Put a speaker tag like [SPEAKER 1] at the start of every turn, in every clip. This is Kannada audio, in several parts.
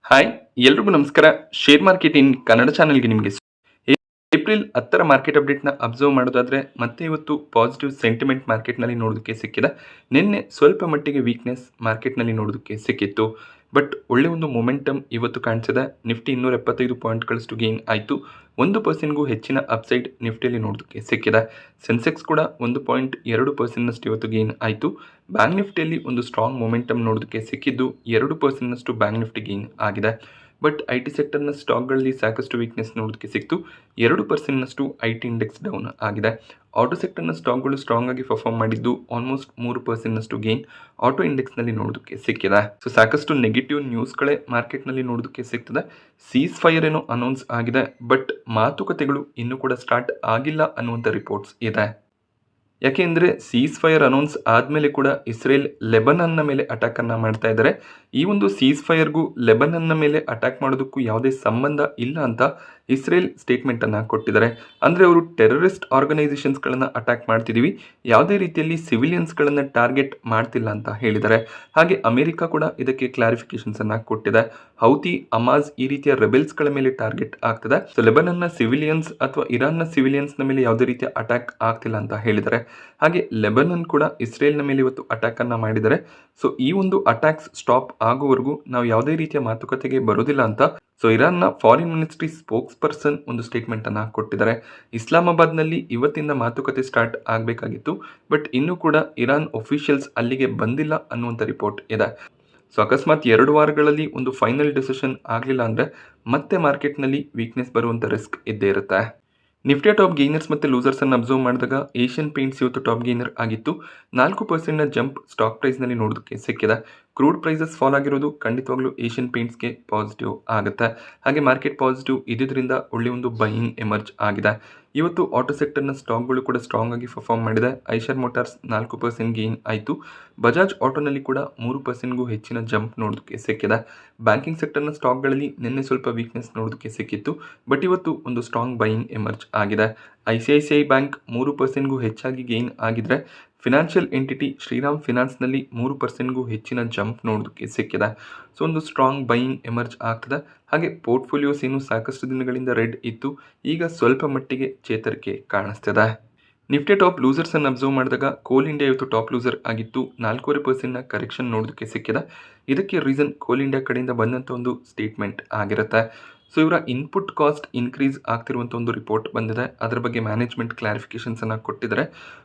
[SPEAKER 1] ಹಾಯ್ ಎಲ್ರಿಗೂ ನಮಸ್ಕಾರ. ಶೇರ್ ಮಾರ್ಕೆಟ್ ಇನ್ ಕನ್ನಡ ಚಾನೆಲ್ಗೆ ನಿಮಗೆ ಏಪ್ರಿಲ್ 10ರ ಮಾರ್ಕೆಟ್ ಅಪ್ಡೇಟ್ನ ಅಬ್ಸರ್ವ್ ಮಾಡೋದಾದರೆ ಮತ್ತೆ ಇವತ್ತು ಪಾಸಿಟಿವ್ ಸೆಂಟಿಮೆಂಟ್ ಮಾರ್ಕೆಟ್ನಲ್ಲಿ ನೋಡೋದಕ್ಕೆ ಸಿಕ್ಕಿದೆ. ನಿನ್ನೆ ಸ್ವಲ್ಪ ಮಟ್ಟಿಗೆ ವೀಕ್ನೆಸ್ ಮಾರ್ಕೆಟ್ನಲ್ಲಿ ನೋಡೋದಕ್ಕೆ ಸಿಕ್ಕಿತ್ತು. ಬಟ್ ಒಳ್ಳೆ ಒಂದು ಮೊಮೆಂಟಮ್ ಇವತ್ತು ಕಾಣಿಸಿದೆ. ನಿಫ್ಟಿ 275 ಪಾಯಿಂಟ್ಗಳಷ್ಟು ಗೇನ್ ಆಯಿತು. 1%ಗೂ ಹೆಚ್ಚಿನ ಅಪ್ಸೈಡ್ ನಿಫ್ಟಿಯಲ್ಲಿ ನೋಡೋದಕ್ಕೆ ಸಿಕ್ಕಿದೆ. ಸೆನ್ಸೆಕ್ಸ್ ಕೂಡ 1.2%ನಷ್ಟು ಇವತ್ತು ಗೇನ್ ಆಯಿತು. ಬ್ಯಾಂಕ್ ನಿಫ್ಟಿಯಲ್ಲಿ ಒಂದು ಸ್ಟ್ರಾಂಗ್ ಮೊಮೆಂಟಮ್ ನೋಡೋದಕ್ಕೆ ಸಿಕ್ಕಿದ್ದು 2%ನಷ್ಟು ಬ್ಯಾಂಕ್ ನಿಫ್ಟಿ ಗೇನ್ ಆಗಿದೆ. ಬಟ್ ಐ ಟಿ ಸೆಕ್ಟರ್ನ ಸ್ಟಾಕ್ಗಳಲ್ಲಿ ಸಾಕಷ್ಟು ವೀಕ್ನೆಸ್ ನೋಡೋದಕ್ಕೆ ಸಿಕ್ತು. 2%ನಷ್ಟು ಐ ಟಿ ಇಂಡೆಕ್ಸ್ ಡೌನ್ ಆಗಿದೆ. ಆಟೋ ಸೆಕ್ಟರ್ನ ಸ್ಟಾಕ್ಗಳು ಸ್ಟ್ರಾಂಗ್ ಆಗಿ ಪರ್ಫಾರ್ಮ್ ಮಾಡಿದ್ದು ಆಲ್ಮೋಸ್ಟ್ 3%ನಷ್ಟು ಗೇನ್ ಆಟೋ ಇಂಡೆಕ್ಸ್ನಲ್ಲಿ ನೋಡೋದಕ್ಕೆ ಸಿಕ್ಕಿದೆ. ಸೊ ಸಾಕಷ್ಟು ನೆಗೆಟಿವ್ ನ್ಯೂಸ್ಗಳೇ ಮಾರ್ಕೆಟ್ನಲ್ಲಿ ನೋಡೋದಕ್ಕೆ ಸಿಗ್ತದೆ. ಸೀಸ್ ಫೈರ್ ಏನೋ ಅನೌನ್ಸ್ ಆಗಿದೆ, ಬಟ್ ಮಾತುಕತೆಗಳು ಇನ್ನೂ ಕೂಡ ಸ್ಟಾರ್ಟ್ ಆಗಿಲ್ಲ ಅನ್ನುವಂಥ ರಿಪೋರ್ಟ್ಸ್ ಇದೆ. ಯಾಕೆಂದರೆ ಸೀಸ್ ಫೈರ್ ಅನೌನ್ಸ್ ಆದಮೇಲೆ ಕೂಡ ಇಸ್ರೇಲ್ ಲೆಬನನ್ನ ಮೇಲೆ ಅಟ್ಯಾಕನ್ನು ಮಾಡ್ತಾ ಇದ್ದಾರೆ. ಈ ಒಂದು ಸೀಸ್ ಫೈರ್ಗೂ ಲೆಬನನ್ನ ಮೇಲೆ ಅಟ್ಯಾಕ್ ಮಾಡೋದಕ್ಕೂ ಯಾವುದೇ ಸಂಬಂಧ ಇಲ್ಲ ಅಂತ ಇಸ್ರೇಲ್ ಸ್ಟೇಟ್ಮೆಂಟನ್ನು ಕೊಟ್ಟಿದ್ದಾರೆ. ಅಂದರೆ ಅವರು ಟೆರರಿಸ್ಟ್ ಆರ್ಗನೈಸೇಷನ್ಸ್ಗಳನ್ನು ಅಟ್ಯಾಕ್ ಮಾಡ್ತಿದ್ದೀವಿ, ಯಾವುದೇ ರೀತಿಯಲ್ಲಿ ಸಿವಿಲಿಯನ್ಸ್ಗಳನ್ನು ಟಾರ್ಗೆಟ್ ಮಾಡ್ತಿಲ್ಲ ಅಂತ ಹೇಳಿದ್ದಾರೆ. ಹಾಗೆ ಅಮೆರಿಕ ಕೂಡ ಇದಕ್ಕೆ ಕ್ಲಾರಿಫಿಕೇಶನ್ಸನ್ನು ಕೊಟ್ಟಿದೆ. ಹೌತಿ, ಅಮಾಜ್ ಈ ರೀತಿಯ ರೆಬೆಲ್ಸ್ಗಳ ಮೇಲೆ ಟಾರ್ಗೆಟ್ ಆಗ್ತದೆ. ಸೊ ಲೆಬನನ್ನ ಸಿವಿಲಿಯನ್ಸ್ ಅಥವಾ ಇರಾನ್ನ ಸಿವಿಲಿಯನ್ಸ್ನ ಮೇಲೆ ಯಾವುದೇ ರೀತಿಯ ಅಟ್ಯಾಕ್ ಆಗ್ತಿಲ್ಲ ಅಂತ ಹೇಳಿದ್ದಾರೆ. ಹಾಗೆ ಲೆಬನನ್ ಕೂಡ ಇಸ್ರೇಲ್ನ ಮೇಲೆ ಇವತ್ತು ಅಟ್ಯಾಕನ್ನು ಮಾಡಿದ್ದಾರೆ. ಸೊ ಈ ಒಂದು ಅಟ್ಯಾಕ್ಸ್ ಸ್ಟಾಪ್ ಆಗುವವರೆಗೂ ನಾವು ಯಾವುದೇ ರೀತಿಯ ಮಾತುಕತೆಗೆ ಬರೋದಿಲ್ಲ ಅಂತ ಸೊ ಇರಾನ್ನ ಫಾರಿನ್ ಮಿನಿಸ್ಟ್ರಿ ಸ್ಪೋಕ್ಸ್ ಪರ್ಸನ್ ಒಂದು ಸ್ಟೇಟ್ಮೆಂಟನ್ನು ಕೊಟ್ಟಿದ್ದಾರೆ. ಇಸ್ಲಾಮಾಬಾದ್ನಲ್ಲಿ ಇವತ್ತಿಂದ ಮಾತುಕತೆ ಸ್ಟಾರ್ಟ್ ಆಗಬೇಕಾಗಿತ್ತು, ಬಟ್ ಇನ್ನೂ ಕೂಡ ಇರಾನ್ ಒಫಿಷಿಯಲ್ಸ್ ಅಲ್ಲಿಗೆ ಬಂದಿಲ್ಲ ಅನ್ನುವಂಥ ರಿಪೋರ್ಟ್ ಇದೆ. ಸೊ ಅಕಸ್ಮಾತ್ 2 ವಾರಗಳಲ್ಲಿ ಒಂದು ಫೈನಲ್ ಡಿಸಿಷನ್ ಆಗಲಿಲ್ಲ ಅಂದರೆ ಮತ್ತೆ ಮಾರ್ಕೆಟ್ನಲ್ಲಿ ವೀಕ್ನೆಸ್ ಬರುವಂಥ ರಿಸ್ಕ್ ಇದ್ದೇ ಇರುತ್ತೆ. ನಿಫ್ಟಿಯ ಟಾಪ್ ಗೇನರ್ಸ್ ಮತ್ತು ಲೂಸರ್ಸನ್ನು ಅಬ್ಸರ್ವ್ ಮಾಡಿದಾಗ ಏಷ್ಯನ್ ಪೇಂಟ್ಸ್ ಇವತ್ತು ಟಾಪ್ ಗೇನರ್ ಆಗಿತ್ತು. 4%ನ ಜಂಪ್ ಸ್ಟಾಕ್ ಪ್ರೈಸ್ನಲ್ಲಿ ನೋಡೋದಕ್ಕೆ ಸಿಕ್ಕಿದೆ. ಕ್ರೂಡ್ ಪ್ರೈಸಸ್ ಫಾಲ್ ಆಗಿರೋದು ಖಂಡಿತವಾಗ್ಲೂ ಏಷ್ಯನ್ ಪೇಂಟ್ಸ್ಗೆ ಪಾಸಿಟಿವ್ ಆಗುತ್ತೆ. ಹಾಗೆ ಮಾರ್ಕೆಟ್ ಪಾಸಿಟಿವ್ ಇದ್ದಿದ್ದರಿಂದ ಒಳ್ಳೆಯ ಒಂದು ಬೈಯಿಂಗ್ ಎಮರ್ಜ್ ಆಗಿದೆ. ಇವತ್ತು ಆಟೋ ಸೆಕ್ಟರ್ನ ಸ್ಟಾಕ್ಗಳು ಕೂಡ ಸ್ಟ್ರಾಂಗ್ ಆಗಿ ಪರ್ಫಾರ್ಮ್ ಮಾಡಿದೆ. ಐಷರ್ ಮೋಟಾರ್ಸ್ 4% ಗೇನ್ ಆಯಿತು. ಬಜಾಜ್ ಆಟೋನಲ್ಲಿ ಕೂಡ 3%ಗೂ ಹೆಚ್ಚಿನ ಜಂಪ್ ನೋಡೋದಕ್ಕೆ ಸಿಕ್ಕಿದೆ. ಬ್ಯಾಂಕಿಂಗ್ ಸೆಕ್ಟರ್ನ ಸ್ಟಾಕ್ಗಳಲ್ಲಿ ನಿನ್ನೆ ಸ್ವಲ್ಪ ವೀಕ್ನೆಸ್ ನೋಡೋದಕ್ಕೆ ಸಿಕ್ಕಿತ್ತು, ಬಟ್ ಇವತ್ತು ಒಂದು ಸ್ಟ್ರಾಂಗ್ ಬೈಯಿಂಗ್ ಎಮರ್ಜ್ ಆಗಿದೆ. ICICI ಬ್ಯಾಂಕ್ 3%ಗೂ ಹೆಚ್ಚಾಗಿ ಗೇನ್ ಆಗಿದ್ರೆ ಫಿನಾನ್ಷಿಯಲ್ ಎಂಟಿಟಿ ಶ್ರೀರಾಮ್ ಫಿನಾನ್ಸ್ನಲ್ಲಿ 3%ಗೂ ಹೆಚ್ಚಿನ ಜಂಪ್ ನೋಡೋದಕ್ಕೆ ಸಿಕ್ಕಿದೆ. ಸೊ ಒಂದು ಸ್ಟ್ರಾಂಗ್ ಬೈಯಿಂಗ್ ಎಮರ್ಜ್ ಆಗ್ತದೆ. ಹಾಗೆ ಪೋರ್ಟ್ಫೋಲಿಯೋಸ್ ಏನು ಸಾಕಷ್ಟು ದಿನಗಳಿಂದ ರೆಡ್ ಇತ್ತು, ಈಗ ಸ್ವಲ್ಪ ಮಟ್ಟಿಗೆ ಚೇತರಿಕೆ ಕಾಣಿಸ್ತಿದೆ. ನಿಫ್ಟಿ ಟಾಪ್ ಲೂಸರ್ಸನ್ನು ಅಬ್ಸರ್ವ್ ಮಾಡಿದಾಗ ಕೋಲ್ ಇಂಡಿಯಾ ಇವತ್ತು ಟಾಪ್ ಲೂಸರ್ ಆಗಿತ್ತು. 4.5%ನ ಕರೆಕ್ಷನ್ ನೋಡೋದಕ್ಕೆ ಸಿಕ್ಕಿದೆ. ಇದಕ್ಕೆ ರೀಸನ್ ಕೋಲ್ ಇಂಡಿಯಾ ಕಡೆಯಿಂದ ಬಂದಂಥ ಒಂದು ಸ್ಟೇಟ್ಮೆಂಟ್ ಆಗಿರುತ್ತೆ. ಸೊ ಇವರ ಇನ್ಪುಟ್ ಕಾಸ್ಟ್ ಇನ್ಕ್ರೀಸ್ ಆಗ್ತಿರುವಂಥ ಒಂದು ರಿಪೋರ್ಟ್ ಬಂದಿದೆ. ಅದರ ಬಗ್ಗೆ ಮ್ಯಾನೇಜ್ಮೆಂಟ್ ಕ್ಲಾರಿಫಿಕೇಷನ್ಸನ್ನು ಕೊಟ್ಟಿದ್ದಾರೆ.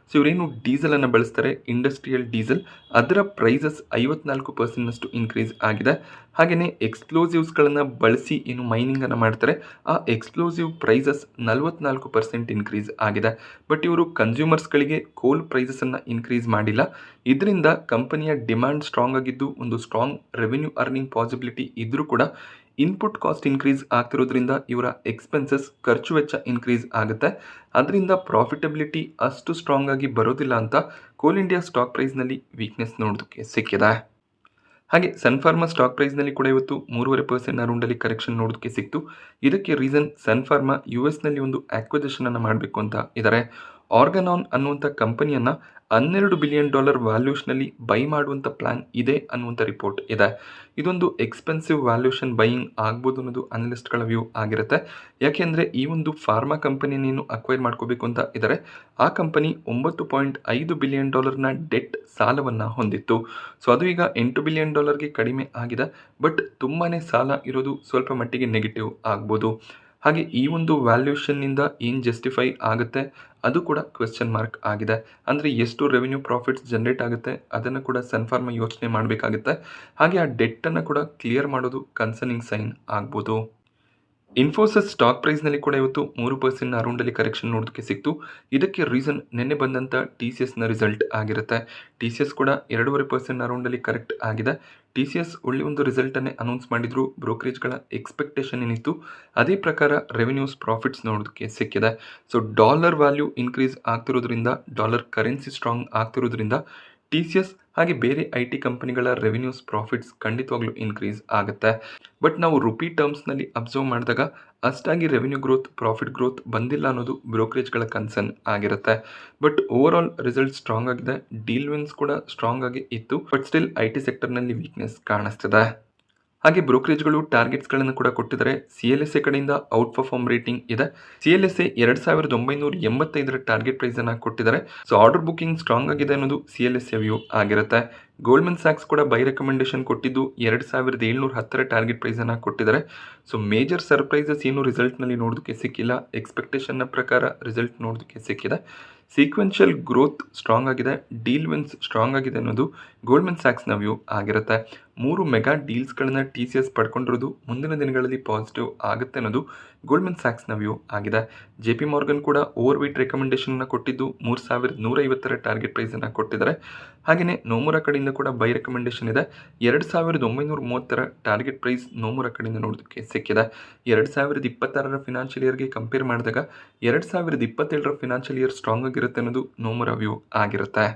[SPEAKER 1] ಸೊ ಇವರೇನು ಡೀಸೆಲನ್ನು ಬಳಸ್ತಾರೆ, ಇಂಡಸ್ಟ್ರಿಯಲ್ ಡೀಸೆಲ್, ಅದರ ಪ್ರೈಸಸ್ 54%ನಷ್ಟು ಇನ್ಕ್ರೀಸ್ ಆಗಿದೆ. ಹಾಗೆಯೇ ಎಕ್ಸ್ಪ್ಲೋಸಿವ್ಸ್ಗಳನ್ನು ಬಳಸಿ ಏನು ಮೈನಿಂಗನ್ನು ಮಾಡ್ತಾರೆ, ಆ ಎಕ್ಸ್ಪ್ಲೋಸಿವ್ ಪ್ರೈಸಸ್ 44% ಇನ್ಕ್ರೀಸ್ ಆಗಿದೆ. ಬಟ್ ಇವರು ಕನ್ಸ್ಯೂಮರ್ಸ್ಗಳಿಗೆ ಕೋಲ್ ಪ್ರೈಸಸನ್ನು ಇನ್ಕ್ರೀಸ್ ಮಾಡಿಲ್ಲ. ಇದರಿಂದ ಕಂಪನಿಯ ಡಿಮ್ಯಾಂಡ್ ಸ್ಟ್ರಾಂಗ್ ಆಗಿದ್ದು ಒಂದು ಸ್ಟ್ರಾಂಗ್ ರೆವೆನ್ಯೂ ಅರ್ನಿಂಗ್ ಪಾಸಿಬಿಲಿಟಿ ಇದ್ದರೂ ಕೂಡ ಇನ್ಪುಟ್ ಕಾಸ್ಟ್ ಇನ್ಕ್ರೀಸ್ ಆಗ್ತಿರೋದ್ರಿಂದ ಇವರ ಎಕ್ಸ್ಪೆನ್ಸಸ್ ಖರ್ಚು ವೆಚ್ಚ ಇನ್ಕ್ರೀಸ್ ಆಗುತ್ತೆ. ಅದರಿಂದ ಪ್ರಾಫಿಟಬಿಲಿಟಿ ಅಷ್ಟು ಸ್ಟ್ರಾಂಗ್ ಆಗಿ ಬರೋದಿಲ್ಲ ಅಂತ ಕೋಲ್ ಇಂಡಿಯಾ ಸ್ಟಾಕ್ ಪ್ರೈಸ್ನಲ್ಲಿ ವೀಕ್ನೆಸ್ ನೋಡೋದಕ್ಕೆ ಸಿಕ್ಕಿದೆ. ಹಾಗೆ ಸನ್ಫಾರ್ಮಾ ಸ್ಟಾಕ್ ಪ್ರೈಸ್ನಲ್ಲಿ ಕೂಡ ಇವತ್ತು 3.5% ಅರೌಂಡಲ್ಲಿ ಕರೆಕ್ಷನ್ ನೋಡೋದಕ್ಕೆ ಸಿಕ್ತು. ಇದಕ್ಕೆ ರೀಸನ್ ಸನ್ಫಾರ್ಮಾ US ನಲ್ಲಿ ಒಂದು ಆಕ್ವಿಸಿಷನನ್ನು ಮಾಡಬೇಕು ಅಂತ ಇದ್ದಾರೆ. ಆರ್ಗನಾನ್ ಅನ್ನುವಂಥ ಕಂಪನಿಯನ್ನು $12 ಬಿಲಿಯನ್ ವ್ಯಾಲ್ಯೂಷನಲ್ಲಿ ಬೈ ಮಾಡುವಂಥ ಪ್ಲಾನ್ ಇದೆ ಅನ್ನುವಂಥ ರಿಪೋರ್ಟ್ ಇದೆ. ಇದೊಂದು ಎಕ್ಸ್ಪೆನ್ಸಿವ್ ವ್ಯಾಲ್ಯೂಷನ್ ಬೈಯಿಂಗ್ ಆಗ್ಬೋದು ಅನ್ನೋದು ಅನಲಿಸ್ಟ್ಗಳ ವ್ಯೂ ಆಗಿರುತ್ತೆ. ಯಾಕೆಂದರೆ ಈ ಒಂದು ಫಾರ್ಮಾ ಕಂಪನಿಯನ್ನು ಅಕ್ವೈರ್ ಮಾಡ್ಕೋಬೇಕು ಅಂತ ಇದ್ದಾರೆ. ಆ ಕಂಪನಿ $9.5 ಬಿಲಿಯನ್ ಡೆಟ್ ಸಾಲವನ್ನು ಹೊಂದಿತ್ತು. ಸೊ ಅದು ಈಗ $8 ಬಿಲಿಯನ್ ಕಡಿಮೆ ಆಗಿದೆ. ಬಟ್ ತುಂಬಾ ಸಾಲ ಇರೋದು ಸ್ವಲ್ಪ ಮಟ್ಟಿಗೆ ನೆಗೆಟಿವ್ ಆಗ್ಬೋದು. ಹಾಗೆ ಈ ಒಂದು ವ್ಯಾಲ್ಯೂಷನ್ನಿಂದ ಏನು ಜಸ್ಟಿಫೈ ಆಗುತ್ತೆ ಅದು ಕೂಡ ಕ್ವೆಶ್ಚನ್ ಮಾರ್ಕ್ ಆಗಿದೆ. ಅಂದರೆ ಎಷ್ಟು ರೆವೆನ್ಯೂ ಪ್ರಾಫಿಟ್ಸ್ ಜನರೇಟ್ ಆಗುತ್ತೆ ಅದನ್ನು ಕೂಡ ಸನ್ಫಾರ್ಮಾ ಯೋಚನೆ ಮಾಡಬೇಕಾಗುತ್ತೆ. ಹಾಗೆ ಆ ಡೆಟ್ಟನ್ನು ಕೂಡ ಕ್ಲಿಯರ್ ಮಾಡೋದು ಕನ್ಸರ್ನಿಂಗ್ ಸೈನ್ ಆಗ್ಬೋದು. ಇನ್ಫೋಸಿಸ್ ಸ್ಟಾಕ್ ಪ್ರೈಸ್ನಲ್ಲಿ ಕೂಡ ಇವತ್ತು 3% ಅರೌಂಡಲ್ಲಿ ಕರೆಕ್ಷನ್ ನೋಡೋದಕ್ಕೆ ಸಿಕ್ತು. ಇದಕ್ಕೆ ರೀಸನ್ ನಿನ್ನೆ ಬಂದಂಥ TCSನ ರಿಸಲ್ಟ್ ಆಗಿರುತ್ತೆ. TCS ಕೂಡ 2.5% ಅರೌಂಡಲ್ಲಿ ಕರೆಕ್ಟ್ ಆಗಿದೆ. TCS ಒಳ್ಳೆಯ ಒಂದು ರಿಸಲ್ಟನ್ನೇ ಅನೌನ್ಸ್ ಮಾಡಿದ್ರು. ಬ್ರೋಕರೇಜ್ಗಳ ಎಕ್ಸ್ಪೆಕ್ಟೇಷನ್ ಏನಿತ್ತು ಅದೇ ಪ್ರಕಾರ ರೆವೆನ್ಯೂಸ್ ಪ್ರಾಫಿಟ್ಸ್ ನೋಡೋದಕ್ಕೆ ಸಿಕ್ಕಿದೆ. ಸೊ ಡಾಲರ್ ವ್ಯಾಲ್ಯೂ ಇನ್ಕ್ರೀಸ್ ಆಗ್ತಿರೋದ್ರಿಂದ, ಡಾಲರ್ ಕರೆನ್ಸಿ ಸ್ಟ್ರಾಂಗ್ ಆಗ್ತಿರೋದ್ರಿಂದ TCS ಹಾಗೆ ಬೇರೆ IT ಕಂಪನಿಗಳ ರೆವೆನ್ಯೂಸ್ ಪ್ರಾಫಿಟ್ಸ್ ಖಂಡಿತವಾಗ್ಲೂ ಇನ್ಕ್ರೀಸ್ ಆಗುತ್ತೆ. ಬಟ್ ನಾವು ರುಪಿ ಟರ್ಮ್ಸ್ನಲ್ಲಿ ಅಬ್ಸರ್ವ್ ಮಾಡಿದಾಗ ಅಷ್ಟಾಗಿ ರೆವೆನ್ಯೂ ಗ್ರೋತ್, ಪ್ರಾಫಿಟ್ ಗ್ರೋತ್ ಬಂದಿಲ್ಲ ಅನ್ನೋದು ಬ್ರೋಕರೇಜ್ಗಳ ಕನ್ಸರ್ನ್ ಆಗಿರುತ್ತೆ. But over all result strong ಆಗಿದೆ. ಡೀಲ್ ವಿನ್ಸ್ ಕೂಡ ಸ್ಟ್ರಾಂಗ್ ಆಗಿ ಇತ್ತು. ಬಟ್ ಸ್ಟಿಲ್ IT ಸೆಕ್ಟರ್ನಲ್ಲಿ ವೀಕ್ನೆಸ್ ಕಾಣಿಸ್ತಿದೆ. ಹಾಗೆ ಬ್ರೋಕರೇಜ್ಗಳು ಟಾರ್ಗೆಟ್ಸ್ಗಳನ್ನು ಕೂಡ ಕೊಟ್ಟಿದ್ದಾರೆ. CLSA ಕಡೆಯಿಂದ ಔಟ್ ಪರ್ಫಾರ್ಮ್ ರೇಟಿಂಗ್ ಇದೆ. CLSA 2985 ಟಾರ್ಗೆಟ್ ಪ್ರೈಸ್ ಅನ್ನು ಕೊಟ್ಟಿದ್ದಾರೆ. ಸೊ ಆರ್ಡರ್ ಬುಕಿಂಗ್ ಸ್ಟ್ರಾಂಗ್ ಆಗಿದೆ ಅನ್ನೋದು CLSA ವ್ಯೂ ಆಗಿರುತ್ತೆ. ಗೋಲ್ಡ್ಮನ್ ಸ್ಯಾಕ್ಸ್ ಕೂಡ ಬೈ ರೆಕಮೆಂಡೇಶನ್ ಕೊಟ್ಟಿದ್ದು 2710 ಟಾರ್ಗೆಟ್ ಪ್ರೈಸ್ ಅನ್ನು ಕೊಟ್ಟಿದ್ದಾರೆ. ಸೊ ಮೇಜರ್ ಸರ್ಪ್ರೈಸಸ್ ಏನು ರಿಸಲ್ಟ್ನಲ್ಲಿ ನೋಡೋದಕ್ಕೆ ಸಿಕ್ಕಿಲ್ಲ. ಎಕ್ಸ್ಪೆಕ್ಟೇಷನ್ನ ಪ್ರಕಾರ ರಿಸಲ್ಟ್ ನೋಡೋದಕ್ಕೆ ಸಿಕ್ಕಿದೆ. ಸೀಕ್ವೆನ್ಷಿಯಲ್ ಗ್ರೋತ್ ಸ್ಟ್ರಾಂಗ್ ಆಗಿದೆ, ಡೀಲ್ ವಿನ್ಸ್ ಸ್ಟ್ರಾಂಗ್ ಆಗಿದೆ ಅನ್ನೋದು ಗೋಲ್ಡ್ಮನ್ ಸ್ಯಾಕ್ಸ್ನ ವ್ಯೂ ಆಗಿರುತ್ತೆ. 3 ಮೆಗಾ ಡೀಲ್ಸ್ಗಳನ್ನ TCS ಪಡ್ಕೊಂಡಿರೋದು ಮುಂದಿನ ದಿನಗಳಲ್ಲಿ ಪಾಸಿಟಿವ್ ಆಗುತ್ತೆ ಅನ್ನೋದು ಗೋಲ್ಡ್ಮನ್ ಸ್ಯಾಕ್ಸ್ನ ವ್ಯೂ ಆಗಿದೆ. JP ಮಾರ್ಗನ್ ಕೂಡ ಓವರ್ ವೇಟ್ ರೆಕಮೆಂಡೇಶನ್ ಕೊಟ್ಟಿದ್ದು 3150 ಟಾರ್ಗೆಟ್ ಪ್ರೈಸ್ ಅನ್ನು ಕೊಟ್ಟಿದ್ದಾರೆ. ಹಾಗೆಯೇ ನೋಮುರಾ ಕಡೆಯಿಂದ ಕೂಡ ಬೈ ರೆಕಮೆಂಡೇಶನ್ ಇದೆ. 2930 ಟಾರ್ಗೆಟ್ ಪ್ರೈಸ್ ನೋಮುರಾ ಕಡೆಯಿಂದ ನೋಡೋದಕ್ಕೆ ಸಿಕ್ಕಿದೆ. 2026 ಫಿನಾನ್ಷಿಯಲ್ ಇಯರ್ಗೆ ಕಂಪೇರ್ ಮಾಡಿದಾಗ 2027 ಫಿನಾನ್ಷಿಯಲ್ ಇಯರ್ ಸ್ಟ್ರಾಂಗ್ ಆಗಿರುತ್ತೆ ಅನ್ನೋದು ನೋಮುರಾ ವ್ಯೂ ಆಗಿರುತ್ತೆ.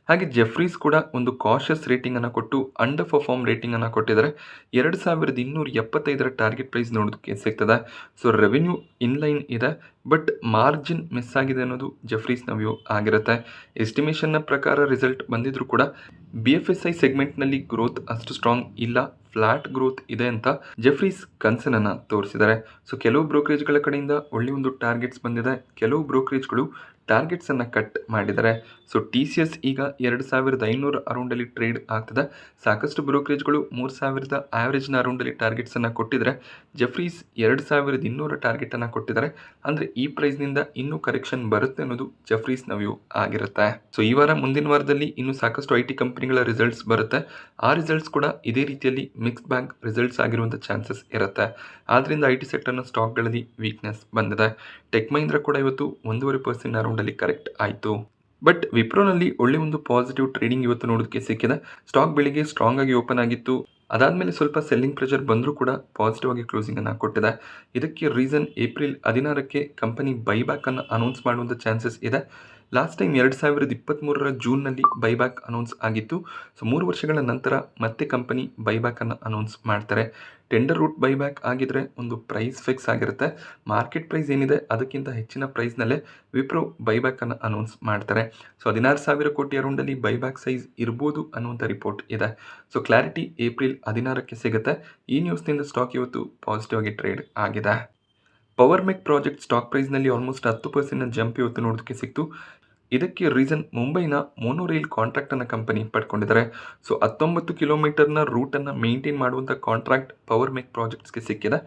[SPEAKER 1] ಹಾಗೆ ಜೆಫ್ರೀಸ್ ಕೂಡ ಒಂದು ಕಾಷಿಯಸ್ ರೇಟಿಂಗ್ ಅನ್ನು ಕೊಟ್ಟು ಅಂಡರ್ ಪರ್ಫಾರ್ಮ್ ರೇಟಿಂಗ್ ಅನ್ನು ಕೊಟ್ಟಿದ್ದಾರೆ. 2275 ಟಾರ್ಗೆಟ್ ಪ್ರೈಸ್ ನೋಡೋದಕ್ಕೆ ಸಿಗ್ತದೆ. ಸೊ ರೆವೆನ್ಯೂ ಇನ್ಲೈನ್ ಇದೆ, ಬಟ್ ಮಾರ್ಜಿನ್ ಮಿಸ್ ಆಗಿದೆ ಅನ್ನೋದು ಜೆಫ್ರೀಸ್ನ ವ್ಯೂ ಆಗಿರುತ್ತೆ. ಎಸ್ಟಿಮೇಷನ್ನ ಪ್ರಕಾರ ರಿಸಲ್ಟ್ ಬಂದಿದ್ರು ಕೂಡ BFSI ಸೆಗ್ಮೆಂಟ್ನಲ್ಲಿ ಗ್ರೋತ್ ಅಷ್ಟು ಸ್ಟ್ರಾಂಗ್ ಇಲ್ಲ, ಫ್ಲಾಟ್ ಗ್ರೋತ್ ಇದೆ ಅಂತ ಜೆಫ್ರೀಸ್ ಕನ್ಸರ್ನ್ ತೋರಿಸಿದ್ದಾರೆ. ಸೊ ಕೆಲವು ಬ್ರೋಕರೇಜ್ಗಳ ಕಡೆಯಿಂದ ಒಳ್ಳೆ ಒಂದು ಟಾರ್ಗೆಟ್ಸ್ ಬಂದಿದೆ, ಕೆಲವು ಬ್ರೋಕರೇಜ್ಗಳು ಟಾರ್ಗೆಟ್ಸ್ ಅನ್ನು ಕಟ್ ಮಾಡಿದ್ದಾರೆ. ಸೊ TCS ಈಗ 2500 ಅರೌಂಡಲ್ಲಿ ಟ್ರೇಡ್ ಆಗ್ತದೆ. ಸಾಕಷ್ಟು ಬ್ರೋಕರೇಜ್ಗಳು 3000 ಆವ್ರೇಜ್ನ ಅರೌಂಡಲ್ಲಿ ಟಾರ್ಗೆಟ್ಸ್ ಅನ್ನು ಕೊಟ್ಟಿದ್ದಾರೆ. ಜೆಫ್ರೀಸ್ 2200 ಟಾರ್ಗೆಟ್ ಅನ್ನು ಕೊಟ್ಟಿದ್ದಾರೆ. ಅಂದರೆ ಈ ಪ್ರೈಸ್ನಿಂದ ಇನ್ನೂ ಕರೆಕ್ಷನ್ ಬರುತ್ತೆ ಅನ್ನೋದು ಜೆಫ್ರೀಸ್ನ ವ್ಯೂ ಆಗಿರುತ್ತೆ. ಸೊ ಈ ವಾರ ಮುಂದಿನ ವಾರದಲ್ಲಿ ಇನ್ನೂ ಸಾಕಷ್ಟು IT ಕಂಪನಿಗಳ ರಿಸಲ್ಟ್ಸ್ ಬರುತ್ತೆ. ಆ ರಿಸಲ್ಟ್ಸ್ ಕೂಡ ಇದೇ ರೀತಿಯಲ್ಲಿ ಮಿಕ್ಸ್ಡ್ ಬ್ಯಾಗ್ ರಿಸಲ್ಟ್ಸ್ ಆಗಿರುವಂಥ ಚಾನ್ಸಸ್ ಇರುತ್ತೆ. ಆದ್ದರಿಂದ IT ಸೆಕ್ಟರ್ನ ಸ್ಟಾಕ್ಗಳಲ್ಲಿ ವೀಕ್ನೆಸ್ ಬಂದಿದೆ. ಟೆಕ್ ಮಹೀಂದ್ರ ಕೂಡ ಇವತ್ತು 1.5% ಅರೌಂಡಲ್ಲಿ ಕರೆಕ್ಟ್ ಆಯಿತು. ಬಟ್ ವಿಪ್ರೋನಲ್ಲಿ ಒಳ್ಳೆ ಒಂದು ಪಾಸಿಟಿವ್ ಟ್ರೇಡಿಂಗ್ ಇವತ್ತು ನೋಡೋದಕ್ಕೆ ಸಿಕ್ಕಿದೆ. ಸ್ಟಾಕ್ ಬೆಳಿಗ್ಗೆ ಸ್ಟ್ರಾಂಗ್ ಆಗಿ ಓಪನ್ ಆಗಿತ್ತು, ಅದಾದಮೇಲೆ ಸ್ವಲ್ಪ ಸೆಲ್ಲಿಂಗ್ ಪ್ರೆಷರ್ ಬಂದರೂ ಕೂಡ ಪಾಸಿಟಿವ್ ಆಗಿ ಕ್ಲೋಸಿಂಗ್ ಅನ್ನು ಕೊಟ್ಟಿದೆ. ಇದಕ್ಕೆ ರೀಸನ್ ಏಪ್ರಿಲ್ 16ಕ್ಕೆ ಕಂಪನಿ ಬೈಬ್ಯಾಕ್ ಅನ್ನು ಅನೌನ್ಸ್ ಮಾಡುವಂಥ ಚಾನ್ಸಸ್ ಇದೆ. ಲಾಸ್ಟ್ ಟೈಮ್ 2023 ಜೂನ್ನಲ್ಲಿ ಬೈಬ್ಯಾಕ್ ಅನೌನ್ಸ್ ಆಗಿತ್ತು. ಸೊ 3 ವರ್ಷಗಳ ನಂತರ ಮತ್ತೆ ಕಂಪನಿ ಬೈಬ್ಯಾಕ್ ಅನ್ನು ಅನೌನ್ಸ್ ಮಾಡ್ತಾರೆ. ಟೆಂಡರ್ ರೂಟ್ ಬೈಬ್ಯಾಕ್ ಆಗಿದ್ರೆ ಒಂದು ಪ್ರೈಸ್ ಫಿಕ್ಸ್ ಆಗಿರುತ್ತೆ. ಮಾರ್ಕೆಟ್ ಪ್ರೈಸ್ ಏನಿದೆ ಅದಕ್ಕಿಂತ ಹೆಚ್ಚಿನ ಪ್ರೈಸ್ನಲ್ಲೇ ವಿಪ್ರೋ ಬೈಬ್ಯಾಕ್ ಅನ್ನು ಅನೌನ್ಸ್ ಮಾಡ್ತಾರೆ. ಸೊ 16,000 ಕೋಟಿ ಅರೌಂಡಲ್ಲಿ ಬೈಬ್ಯಾಕ್ ಸೈಜ್ ಇರ್ಬೋದು ಅನ್ನುವಂಥ ರಿಪೋರ್ಟ್ ಇದೆ. ಸೊ ಕ್ಲಾರಿಟಿ ಏಪ್ರಿಲ್ 16ಕ್ಕೆ ಸಿಗುತ್ತೆ. ಈ ನ್ಯೂಸ್ನಿಂದ ಸ್ಟಾಕ್ ಇವತ್ತು ಪಾಸಿಟಿವ್ ಆಗಿ ಟ್ರೇಡ್ ಆಗಿದೆ. ಪವರ್ ಮೆಕ್ ಪ್ರಾಜೆಕ್ಟ್ ಸ್ಟಾಕ್ ಪ್ರೈಸ್ನಲ್ಲಿ ಆಲ್ಮೋಸ್ಟ್ 10% ಜಂಪ್ ಇವತ್ತು ನೋಡೋದಕ್ಕೆ ಸಿಕ್ತು. ಇದಕ್ಕೆ ರೀಸನ್ ಮುಂಬೈನ ಮೋನೋ ರೈಲ್ ಕಾಂಟ್ರಾಕ್ಟನ್ನು ಕಂಪನಿ ಪಡ್ಕೊಂಡಿದ್ದಾರೆ. ಸೊ 19 ಕಿಲೋಮೀಟರ್ನ ರೂಟನ್ನು ಮೇಂಟೈನ್ ಮಾಡುವಂಥ ಕಾಂಟ್ರಾಕ್ಟ್ ಪವರ್ ಮೆಕ್ ಪ್ರಾಜೆಕ್ಟ್ಸ್ಗೆ ಸಿಕ್ಕಿದೆ.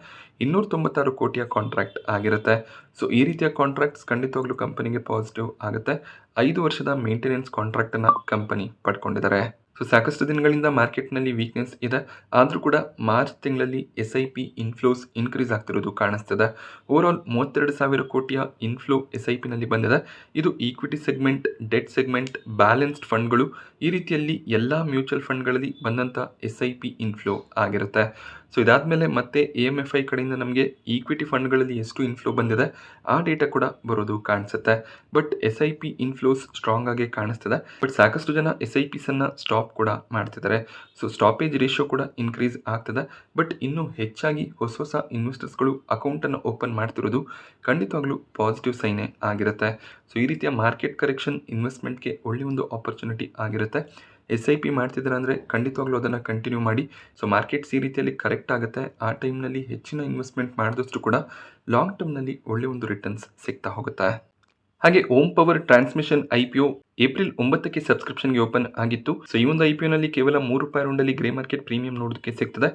[SPEAKER 1] 296 ಕೋಟಿಯ ಕಾಂಟ್ರಾಕ್ಟ್ ಆಗಿರುತ್ತೆ. ಸೊ ಈ ರೀತಿಯ ಕಾಂಟ್ರಾಕ್ಟ್ಸ್ ಖಂಡಿತವಾಗ್ಲೂ ಕಂಪನಿಗೆ ಪಾಸಿಟಿವ್ ಆಗುತ್ತೆ. 5 ವರ್ಷದ ಮೇಂಟೆನೆನ್ಸ್ ಕಾಂಟ್ರಾಕ್ಟನ್ನು ಕಂಪನಿ ಪಡ್ಕೊಂಡಿದ್ದಾರೆ. ಸೊ ಸಾಕಷ್ಟು ದಿನಗಳಿಂದ ಮಾರ್ಕೆಟ್ನಲ್ಲಿ ವೀಕ್ನೆಸ್ ಇದೆ, ಆದರೂ ಕೂಡ ಮಾರ್ಚ್ ತಿಂಗಳಲ್ಲಿ SIP ಇನ್ಫ್ಲೋಸ್ ಇನ್ಕ್ರೀಸ್ ಆಗ್ತಿರೋದು ಕಾಣಿಸ್ತದೆ. ಓವರಾಲ್ 32,000 ಕೋಟಿಯ ಇನ್ಫ್ಲೋ SIPನಲ್ಲಿ ಬಂದಿದೆ. ಇದು equity segment, debt segment, balanced ಫಂಡ್ಗಳು, ಈ ರೀತಿಯಲ್ಲಿ ಎಲ್ಲ ಮ್ಯೂಚುವಲ್ ಫಂಡ್ಗಳಲ್ಲಿ ಬಂದಂಥ SIP ಇನ್ಫ್ಲೋ ಆಗಿರುತ್ತೆ. ಸೊ ಇದಾದಮೇಲೆ ಮತ್ತೆ AMFI ಕಡೆಯಿಂದ ನಮಗೆ ಈಕ್ವಿಟಿ ಫಂಡ್ಗಳಲ್ಲಿ ಎಷ್ಟು ಇನ್ಫ್ಲೋ ಬಂದಿದೆ ಆ ಡೇಟಾ ಕೂಡ ಬರೋದು ಕಾಣಿಸುತ್ತೆ. ಬಟ್ SIP ಇನ್ಫ್ಲೋಸ್ ಸ್ಟ್ರಾಂಗ್ ಆಗಿ ಕಾಣಿಸ್ತದೆ. ಬಟ್ ಸಾಕಷ್ಟು ಜನ SIPಸನ್ನು ಸ್ಟಾಪ್ ಕೂಡ ಮಾಡ್ತಿದ್ದಾರೆ. ಸೊ ಸ್ಟಾಪೇಜ್ ರೇಷಿಯೋ ಕೂಡ ಇನ್ಕ್ರೀಸ್ ಆಗ್ತದೆ. ಬಟ್ ಇನ್ನೂ ಹೆಚ್ಚಾಗಿ ಹೊಸ ಇನ್ವೆಸ್ಟರ್ಸ್ಗಳು ಅಕೌಂಟನ್ನು ಓಪನ್ ಮಾಡ್ತಿರೋದು ಖಂಡಿತವಾಗ್ಲೂ ಪಾಸಿಟಿವ್ ಸೈನೇ ಆಗಿರುತ್ತೆ. ಸೊ ಈ ರೀತಿಯ ಮಾರ್ಕೆಟ್ ಕರೆಕ್ಷನ್ ಇನ್ವೆಸ್ಟ್ಮೆಂಟ್ಗೆ ಒಳ್ಳೆಯ ಒಂದು ಆಪರ್ಚುನಿಟಿ ಆಗಿರುತ್ತೆ. SIP ಮಾಡ್ತಿದ್ದಾರೆ ಅಂದರೆ ಖಂಡಿತವಾಗ್ಲೂ ಅದನ್ನು ಕಂಟಿನ್ಯೂ ಮಾಡಿ. ಸೊ ಮಾರ್ಕೆಟ್ಸ್ ಈ ರೀತಿಯಲ್ಲಿ ಕರೆಕ್ಟ್ ಆಗುತ್ತೆ. ಆ ಟೈಮ್ನಲ್ಲಿ ಹೆಚ್ಚಿನ ಇನ್ವೆಸ್ಟ್ಮೆಂಟ್ ಮಾಡಿದಷ್ಟು ಕೂಡ ಲಾಂಗ್ ಟರ್ಮ್ನಲ್ಲಿ ಒಳ್ಳೆಯ ಒಂದು ರಿಟರ್ನ್ಸ್ ಸಿಗ್ತಾ ಹೋಗುತ್ತೆ. ಹಾಗೆ Om power transmission IPO April 9ಕ್ಕೆ ಸಬ್ಸ್ಕ್ರಿಪ್ಷನ್ಗೆ ಓಪನ್ ಆಗಿತ್ತು. ಸೊ ಈ ಒಂದು IPOನಲ್ಲಿ ಕೇವಲ ₹3 ರೌಂಡಲ್ಲಿ ಗ್ರೇ ಮಾರ್ಕೆಟ್ ಪ್ರೀಮಿಯಂ ನೋಡೋದಕ್ಕೆ ಸಿಗ್ತದೆ.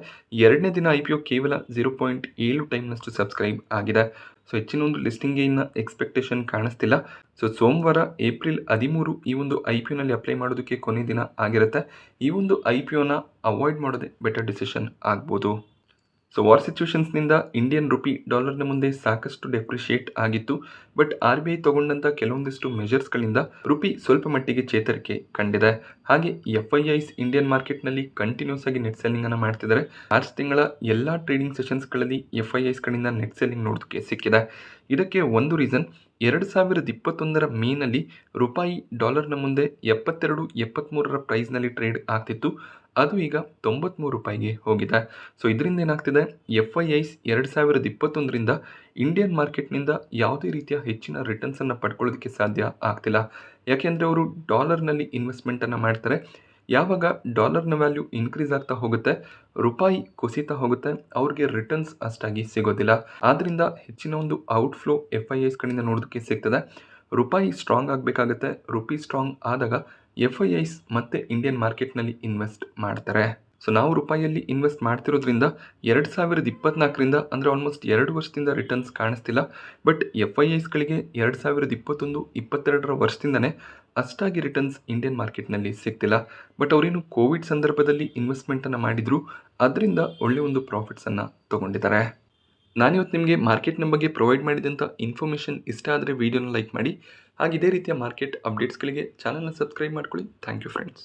[SPEAKER 1] ಎರಡನೇ ದಿನ IPO ಕೇವಲ 0.7 ಟೈಮ್ನಷ್ಟು ಸಬ್ಸ್ಕ್ರೈಬ್ ಆಗಿದೆ. ಸೊ ಹೆಚ್ಚಿನ ಒಂದು ಲಿಸ್ಟಿಂಗ್ಗೆ ಇನ್ನು ಎಕ್ಸ್ಪೆಕ್ಟೇಷನ್ ಕಾಣಿಸ್ತಿಲ್ಲ. ಸೊ ಸೋಮವಾರ ಏಪ್ರಿಲ್ 13 ಈ ಒಂದು IPOನಲ್ಲಿ ಅಪ್ಲೈ ಮಾಡೋದಕ್ಕೆ ಕೊನೆ ದಿನ ಆಗಿರುತ್ತೆ. ಈ ಒಂದು IPOನ ಅವಾಯ್ಡ್ ಮಾಡೋದೇ ಬೆಟರ್ ಡಿಸಿಷನ್ ಆಗ್ಬೋದು. ಸೊ ವಾರ್ ಸಿಚುವೇಷನ್ಸ್ನಿಂದ ಇಂಡಿಯನ್ ರುಪಿ ಡಾಲರ್ನ ಮುಂದೆ ಸಾಕಷ್ಟು ಡೆಪ್ರಿಷಿಯೇಟ್ ಆಗಿತ್ತು. ಬಟ್ RBI ತಗೊಂಡಂಥ ಕೆಲವೊಂದಿಷ್ಟು ಮೆಜರ್ಸ್ಗಳಿಂದ ರುಪಿ ಸ್ವಲ್ಪ ಮಟ್ಟಿಗೆ ಚೇತರಿಕೆ ಕಂಡಿದೆ. ಹಾಗೆ FIIs ಇಂಡಿಯನ್ ಮಾರ್ಕೆಟ್ನಲ್ಲಿ ಕಂಟಿನ್ಯೂಸ್ ಆಗಿ ನೆಟ್ ಸೆಲ್ಲಿಂಗನ್ನು ಮಾಡ್ತಿದ್ದಾರೆ. ಮಾರ್ಚ್ ತಿಂಗಳ ಎಲ್ಲ ಟ್ರೇಡಿಂಗ್ ಸೆಷನ್ಸ್ಗಳಲ್ಲಿ FIIs ಕಡೆಯಿಂದ ನೆಟ್ ಸೆಲ್ಲಿಂಗ್ ನೋಡೋದಕ್ಕೆ ಸಿಕ್ಕಿದೆ. ಇದಕ್ಕೆ ಒಂದು ರೀಸನ್ 2021 ಮೇನಲ್ಲಿ ರೂಪಾಯಿ ಡಾಲರ್ನ ಮುಂದೆ 72-73 ಪ್ರೈಸ್ನಲ್ಲಿ ಟ್ರೇಡ್ ಆಗ್ತಿತ್ತು. ಅದು ಈಗ ₹93ಗೆ ಹೋಗಿದೆ. ಸೊ ಇದರಿಂದ ಏನಾಗ್ತಿದೆ, FIIs 2021ರಿಂದ ಇಂಡಿಯನ್ ಮಾರ್ಕೆಟ್ನಿಂದ ಯಾವುದೇ ರೀತಿಯ ಹೆಚ್ಚಿನ ರಿಟರ್ನ್ಸನ್ನು ಪಡ್ಕೊಳ್ಳೋದಕ್ಕೆ ಸಾಧ್ಯ ಆಗ್ತಿಲ್ಲ. ಯಾಕೆಂದರೆ ಅವರು ಡಾಲರ್ನಲ್ಲಿ ಇನ್ವೆಸ್ಟ್ಮೆಂಟನ್ನು ಮಾಡ್ತಾರೆ. ಯಾವಾಗ ಡಾಲರ್ನ ವ್ಯಾಲ್ಯೂ ಇನ್ಕ್ರೀಸ್ ಆಗ್ತಾ ಹೋಗುತ್ತೆ, ರೂಪಾಯಿ ಕುಸಿತಾ ಹೋಗುತ್ತೆ, ಅವ್ರಿಗೆ ರಿಟರ್ನ್ಸ್ ಅಷ್ಟಾಗಿ ಸಿಗೋದಿಲ್ಲ. ಆದ್ದರಿಂದ ಹೆಚ್ಚಿನ ಒಂದು ಔಟ್ಫ್ಲೋ FIIs ಕಡೆಯಿಂದ ನೋಡೋದಕ್ಕೆ ಸಿಗ್ತದೆ. ರೂಪಾಯಿ ಸ್ಟ್ರಾಂಗ್ ಆಗಬೇಕಾಗುತ್ತೆ. ರುಪಿ ಸ್ಟ್ರಾಂಗ್ ಆದಾಗ FIIs ಮತ್ತೆ ಇಂಡಿಯನ್ ಮಾರ್ಕೆಟ್ನಲ್ಲಿ ಇನ್ವೆಸ್ಟ್ ಮಾಡ್ತಾರೆ. ಸೊ ನಾವು ರೂಪಾಯಿಯಲ್ಲಿ ಇನ್ವೆಸ್ಟ್ ಮಾಡ್ತಿರೋದ್ರಿಂದ 2024ರಿಂದ ಅಂದರೆ ಆಲ್ಮೋಸ್ಟ್ 2 ವರ್ಷದಿಂದ ರಿಟರ್ನ್ಸ್ ಕಾಣಿಸ್ತಿಲ್ಲ. ಬಟ್ FIIsಗಳಿಗೆ 2021-22ರ ವರ್ಷದಿಂದನೇ ಅಷ್ಟಾಗಿ ರಿಟರ್ನ್ಸ್ ಇಂಡಿಯನ್ ಮಾರ್ಕೆಟ್ನಲ್ಲಿ ಸಿಗ್ತಿಲ್ಲ. ಬಟ್ ಅವರೇನು ಕೋವಿಡ್ ಸಂದರ್ಭದಲ್ಲಿ ಇನ್ವೆಸ್ಟ್ಮೆಂಟನ್ನು ಮಾಡಿದ್ರು, ಅದರಿಂದ ಒಳ್ಳೆಯ ಒಂದು ಪ್ರಾಫಿಟ್ಸನ್ನು ತೊಗೊಂಡಿದ್ದಾರೆ. ನಾನಿವತ್ತು ನಿಮಗೆ ಮಾರ್ಕೆಟ್ನ ಬಗ್ಗೆ ಪ್ರೊವೈಡ್ ಮಾಡಿದಂಥ ಇನ್ಫಾರ್ಮೇಷನ್ ಇಷ್ಟ ಆದರೆ ವಿಡಿಯೋನ ಲೈಕ್ ಮಾಡಿ. ಹಾಗೆ ಇದೇ ರೀತಿಯ ಮಾರ್ಕೆಟ್ ಅಪ್ಡೇಟ್ಸ್ಗಳಿಗೆ ಚಾನಲ್ನ ಸಬ್ಸ್ಕ್ರೈಬ್ ಮಾಡ್ಕೊಳ್ಳಿ. Thank you friends.